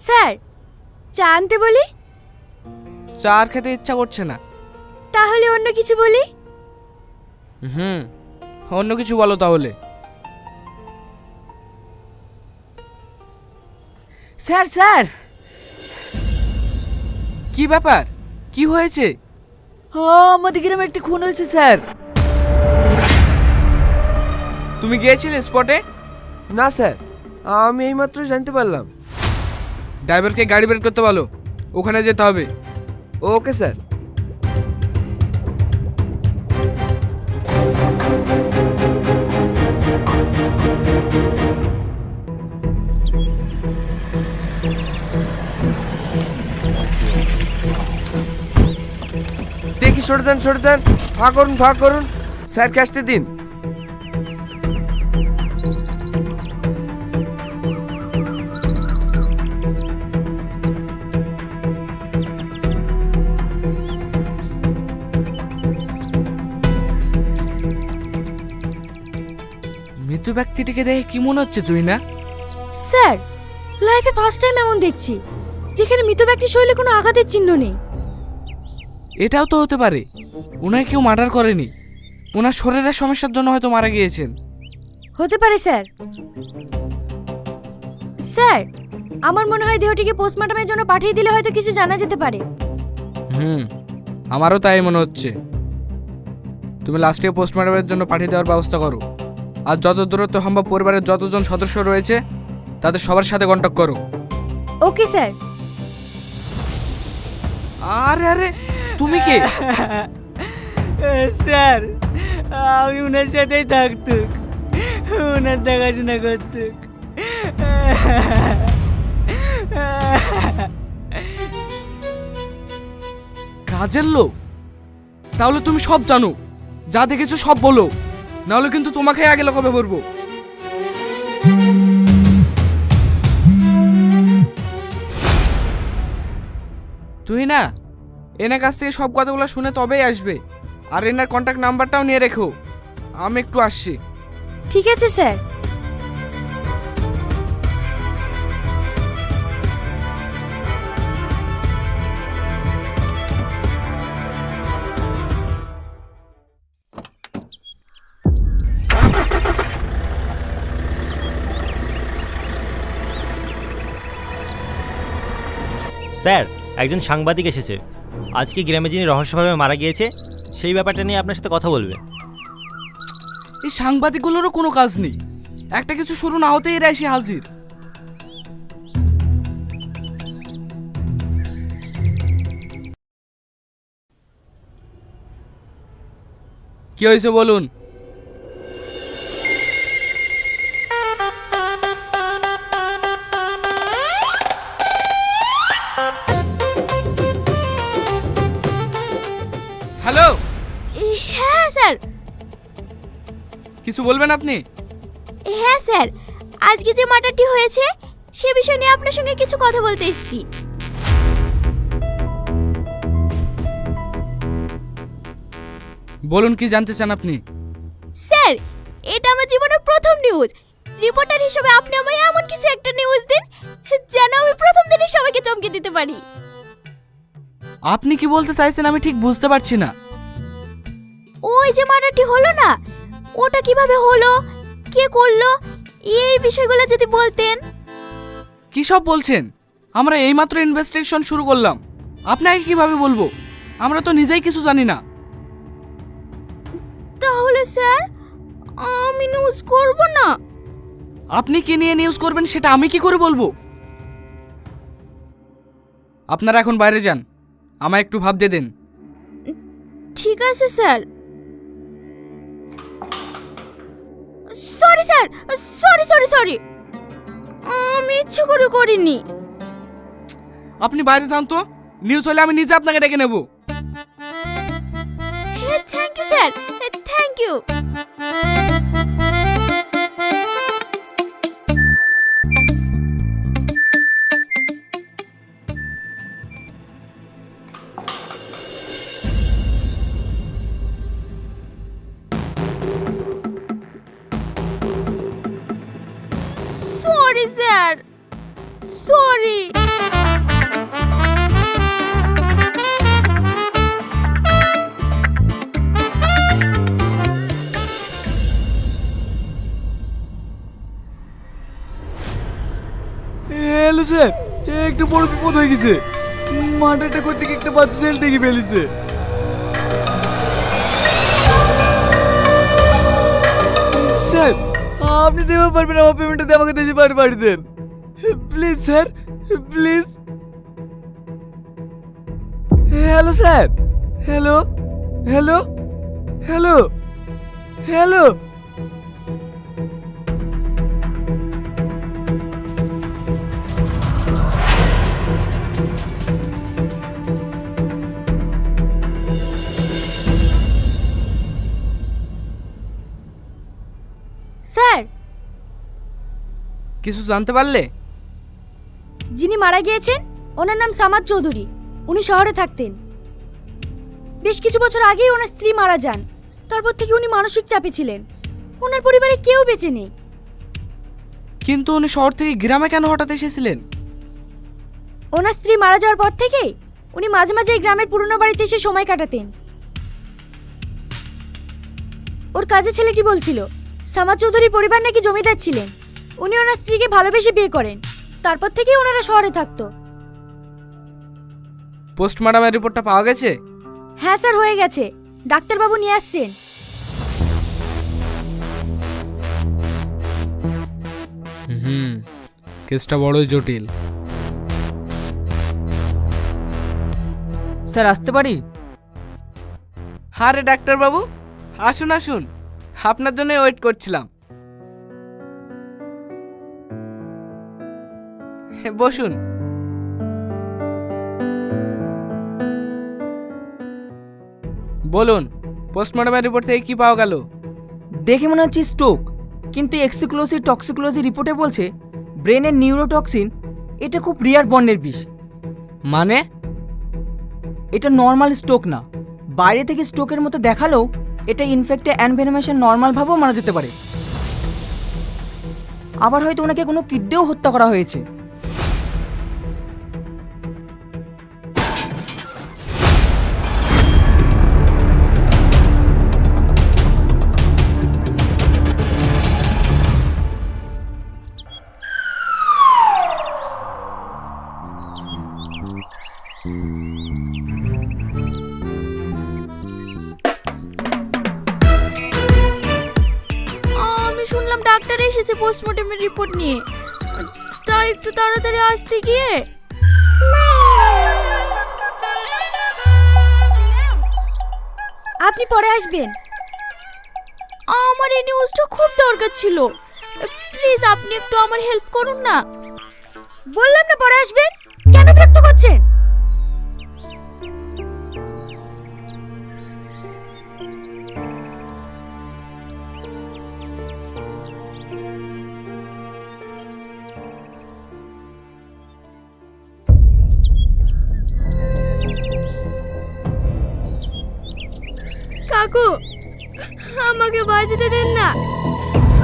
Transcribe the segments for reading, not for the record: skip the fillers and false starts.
Sir, চা আনতে বলি? চা আর খেতে ইচ্ছা করছে না। তাহলে অন্য কিছু বলি? অন্য কিছু বলো তাহলে। স্যার স্যার, কি ব্যাপার, কি হয়েছে? আমাদের গ্রামে একটি খুন হয়েছে স্যার। তুমি গিয়েছিলে স্পটে? না স্যার, আমি এইমাত্র জানতে পারলাম। ড্রাইভারকে গাড়ি বের করতে বলো, ওখানে যেতে হবে। Okay sir. দেখি সরে দেন, ফাঁক করুন, স্যারকে আসতে দিন। মৃত ব্যক্তিটিকে দেখে কি মনে হচ্ছে তুই না? স্যার, লাইফে ফার্স্ট টাইম এমন দেখছি যেখানে মৃত ব্যক্তির শরীরে কোনো আঘাতের চিহ্ন নেই। এটাও তো হতে পারে ওনাকে কেউ মার্ডার করেনি, ওনার শরীরের সমস্যার জন্য হয়তো মারা গিয়েছেন। হতে পারে স্যার। স্যার, আমার মনে হয় দেহটিকে পোস্টমর্টমের জন্য পাঠিয়ে দিলে হয়তো কিছু জানা যেতে পারে। আমারও তাই মনে হচ্ছে। তুমি লাস্টে পোস্টমর্টমের জন্য পাঠিয়ে দেওয়ার ব্যবস্থা করো, আর যত দূরত্ব সম্ভব পরিবারের যতজন সদস্য রয়েছে তাদের সবার সাথে কন্ট্যাক্ট করো। Okay sir. আরে আরে, তুমি কে? স্যার, আমি ওনার সাথেই থাকতুক, ওনার দেখাশোনা করতুক। কাজের লোক? তাহলে তুমি সব জানো, যা দেখেছো সব বলো, নাহলে কিন্তু তোমাকে আগে লকাবে পড়বো। তুই না এনার কাছ থেকে সব কথাগুলো শুনে তবেই আসবে, আর এনার কন্ট্যাক্ট নাম্বারটাও নিয়ে রেখো। আমি একটু আসছি। ঠিক আছে স্যার। স্যার, একজন সাংবাদিক এসেছে। আজকে গ্রামে যিনি রহস্যভাবে মারা গিয়েছে সেই ব্যাপারটা নিয়ে আপনার সাথে কথা বলবে। এই সাংবাদিকগুলোরও কোনো কাজ নেই, একটা কিছু শুরু না হতেই এরা এসে হাজির। কি হয়েছে বলুন? হ্যালো। হ্যাঁ স্যার। কিছু বলবেন আপনি? হ্যাঁ স্যার, আজকে যে মার্ডারটি হয়েছে সে বিষয় নিয়ে আপনার সঙ্গে কিছু কথা বলতে এসেছি। বলুন, কি জানতে চান আপনি? স্যার, এটা আমার জীবনের প্রথম নিউজ। রিপোর্টার হিসেবে আপনি আমায় এমন কিছু একটা নিউজ দিন যেন আমি প্রথম দিনই সবাইকে চমকে দিতে পারি। আপনি কি বলতে চাইছেন আমি ঠিক বুঝতে পারছি না। ওই যে মার্ডারটি হলো না, ওটা কিভাবে হলো, কে করলো, এই বিষয়গুলো যদি বলতেন। কি সব বলছেন? আমরা এইমাত্র ইনভেস্টিগেশন শুরু করলাম, আপনাকে কিভাবে বলবো? আমরা তো নিজেই কিছু জানি না। তাহলে স্যার আমি নিউজ করব না? আপনি কি নিয়ে নিউজ করবেন সেটা আমি কি করে বলবো? আপনারা এখন বাইরে যান, আমায় একটু ভাবতে দেন। ঠিক আছে স্যার। সরি স্যার, সরি, আমি ইচ্ছে করে করিনি। আপনি বাইরে যান তো, নিউজ হলে আমি নিজে আপনাকে ডেকে নেব। Thank you sir, thank you. Sorry sir. Sorry. Hello sir, একটু বড় বিপদ হয়ে গেছে। মার্ডারটা করতে গিয়ে একটা বাচ্চা ছেলে দেখে ফেলেছে। স্যার, আপনি যেভাবে পারবেন আমার পেমেন্টটা দিয়ে আমাকে দেশে বাড়ি পাঠিয়ে দেন please sir, please. Hello sir, hello hello hello hello. Sir, কিছু জানতে পারলে? যিনি মারা গিয়েছেন ওনার নাম সামাদ চৌধুরী। উনি শহরে থাকতেন। বেশ কিছু বছর আগেই ওনার স্ত্রী মারা যান। তারপর থেকে উনি মানসিক চাপে ছিলেন। ওনার পরিবারে কেউ বেঁচে নেই। কিন্তু উনি শহর থেকে গ্রামে কেন হঠাৎ এসেছিলেন? ওনার স্ত্রী মারা যাওয়ার পর থেকেই উনি মাঝে মাঝে এই গ্রামের পুরনো বাড়িতে এসে সময় কাটাতেন। ওর কাজের ছেলেটি বলছিল সামাদ চৌধুরীর পরিবার নাকি জমিদার ছিলেন। উনি ওনার স্ত্রীকে ভালোবেসে বিয়ে করেন। তারপর থেকেই ওনারা শহরে থাকতো। পোস্টমর্টমের রিপোর্টটা পাওয়া গেছে? হ্যাঁ স্যার, হয়ে গেছে। ডাক্তারবাবু নিয়ে আসছেন। কেসটা বড়ই জটিল। স্যার, আসতে পারি? আরে ডাক্তার বাবু, আসুন আসুন, আপনার জন্য ওয়েট করছিলাম। বসুন। বলুন, পোস্টমর্টমের রিপোর্ট থেকে কি পাওয়া গেল? দেখে মনে হচ্ছে স্ট্রোক, কিন্তু এক্সিক্লোসি টক্সিকোলজি রিপোর্টে বলছে ব্রেনের নিউরোটক্সিন। এটা খুব রিয়ার বর্ণের বিষ। মানে? এটা নর্মাল স্ট্রোক না। বাইরে থেকে স্ট্রোকের মতো দেখালেও এটা ইনফেক্টে অ্যানভেনমেশন নর্মালভাবেও মারা যেতে পারে। আবার হয়তো ওনাকে কোনো কিডনিও হত্যা করা হয়েছে। আমি শুনলাম ডাক্তার এসেছে পোস্টমর্টমের রিপোর্ট নিয়ে, তাই একটু তাড়াতাড়ি আসতে গিয়ে। আপনি পরে আসবেন। আমার এই নিউজটা খুব দরকার ছিল। প্লিজ আপনি একটু আমার হেল্প করুন না। বললাম না পরে আসবেন, কেন বিরক্ত করছেন? কাকু, আমাকে বাঁচাতে দেন না,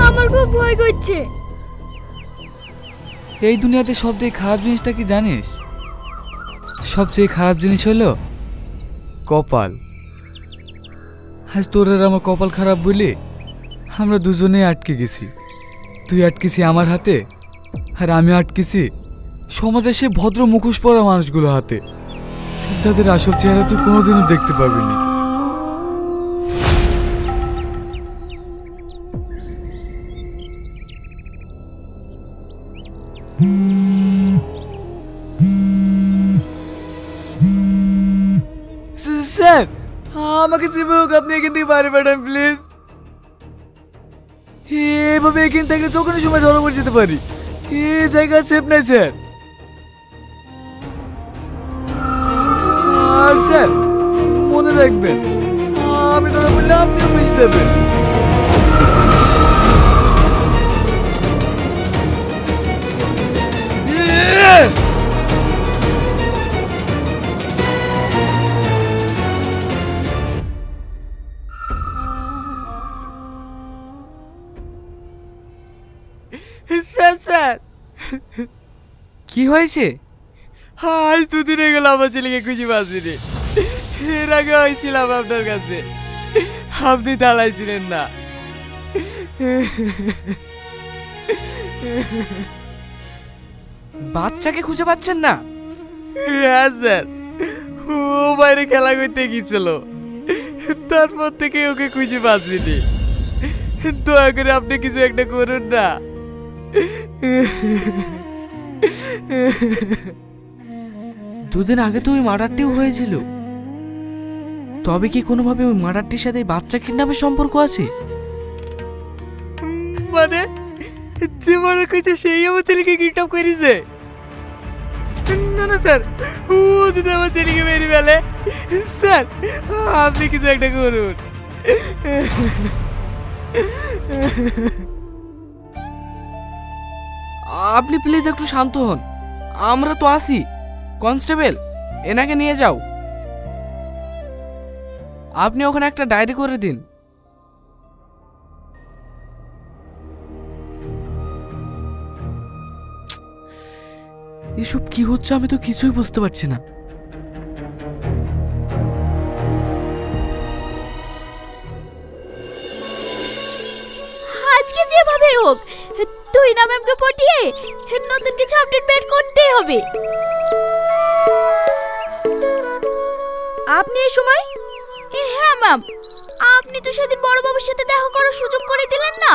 আমার খুব ভয় করছে। এই দুনিয়াতে সবথেকে খারাপ জিনিসটা কি জানিস? সবচেয়ে খারাপ জিনিস হলো কপাল। আজ তোর আর আমার কপাল খারাপ বলে আমরা দুজনেই আটকে গেছি। তুই আটকেছি আমার হাতে, আর আমি আটকেছি সমাজে সে ভদ্র মুখোশ পরা মানুষগুলো হাতে, যাদের আসল চেহারা তুই কোনোদিনও দেখতে পাবি না। স্যার, আমাকে যেভাবে হোক আপনি এখান থেকে বাইরে পাঠান প্লিজ। এভাবে এখান থেকে যখনই সময় ধরা পড়ে যেতে পারি। এই জায়গা সেফ নাই স্যার। আর স্যার মনে রাখবেন, আমি ধরা পড়লে আপনিও বেঁচে যাবেন। স্যার স্যার কি হয়েছে? আজ দুদিন হয়ে গেল আমার ছেলেকে খুঁজে পাচ্ছিনি। এর আগে হয়েছিলাম আপনার কাছে, আপনি দাঁড়াইছিলেন না। বাচ্চাকে খুঁজে পাচ্ছেন না? হ্যাঁ স্যার, ও বাইরে খেলা করতে গিয়েছিল, তারপর থেকে ওকে খুঁজে পাচ্ছিনি। দয়া করে আপনি কিছু একটা করুন না। দুদিন আগে তো ওই মার্ডারটিও হয়েছিল। তবে কি কোনোভাবে ওই মার্ডারটির সাথে এই বাচ্চা কিডন্যাপের সম্পর্ক আছে? মানে যে মার্ডার করেছে সেই আমার ছেলেকে কিডন্যাপ করেছে? না না স্যার, ও যদি আমার ছেলেকে মেরে ফেলে, স্যার আপনি কিছু একটা করুন। আপনি প্লিজ একটু শান্ত হন, আমরা তো আছি। কনস্টেবল, এনাকে নিয়ে যাও। আপনি ওখানে একটা ডায়েরি করে দিন। এসব কি হচ্ছে আমি তো কিছুই বুঝতে পারছি না। আজকে যেভাবে হোক তুই না ম্যামকে পটিয়ে নতুন কিছু আপডেট বের করতেই হবে। আপনি এই সময়? হ্যাঁ ম্যাম, আপনি তো সেদিন বড়বাবুর সাথে দেখা করার সুযোগ করে দিলেন না,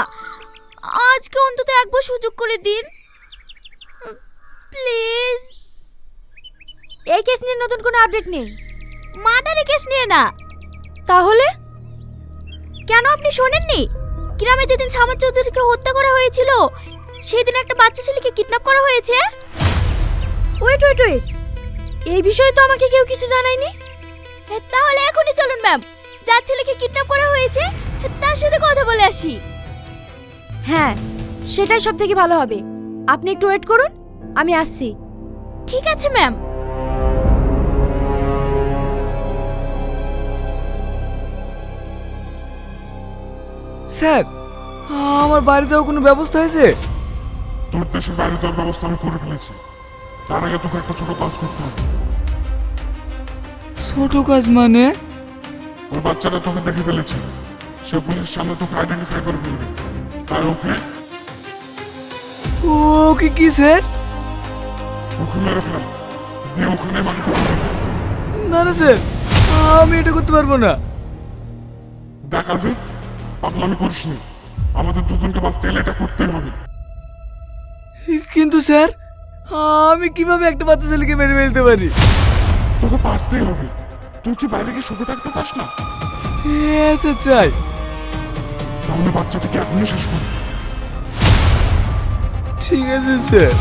আজকে অন্তত একবার সুযোগ করে দিন প্লিজ। এই কেস নিয়ে নতুন কোনো আপডেট নেই? মার্ডারের কেস নিয়ে না। তাহলে কেন আপনি শোনেননি? গ্রামে যেদিন সামাদ চৌধুরীকে হত্যা করা হয়েছিল সেই দিন একটা বাচ্চা ছেলেকে কিডন্যাপ করা হয়েছে। ওয়েট ওয়েট ওয়েট, এই বিষয়ে তো আমাকে কেউ কিছু জানায়নি। তাহলে এখনই চলুন ম্যাম, যার ছেলেকে কিডন্যাপ করা হয়েছে তার সাথে কথা বলে আসি। হ্যাঁ, সেটাই সব থেকে ভালো হবে। আপনি একটু ওয়েট করুন, আমি আসছি। ঠিক আছে ম্যাম। স্যার, আমার বাড়ি যাওয়ার কোনো ব্যবস্থা হয়েছে? তোর দেশের বাইরে যাওয়ার ব্যবস্থা আমি করে ফেলেছি। তার আগে তোকে একটা ছোট কাজ করতে হবে। ছোট কাজ মানে? ওই বাচ্চাটা তোকে দেখে ফেলেছে, সে পুলিশের সামনে তোকে আইডেন্টিফাই করে ফেলবে। তাই ওকে কি স্যার? ওকে মেরে ফেল, দিয়ে ওখানে বাড়িতে পাঠাবে। না না স্যার, আমি এটা করতে পারবো না। দেখ আজিজ, পাগলামি করিস নি, আমাদের দুজনকে বাঁচতে গেলে এটা করতেই হবে। কিন্তু স্যার, আমি কিভাবে একটা বাচ্চা ছেলেকে মেরে ফেলতে পারি? তোকে পারতেই হবে। তুই কি বাইরে গিয়ে সুখে থাকতে চাস না? হ্যাঁ স্যার, চাই। তাহলে বাচ্চাটিকে এখনই শেষ কর। ঠিক আছে স্যার।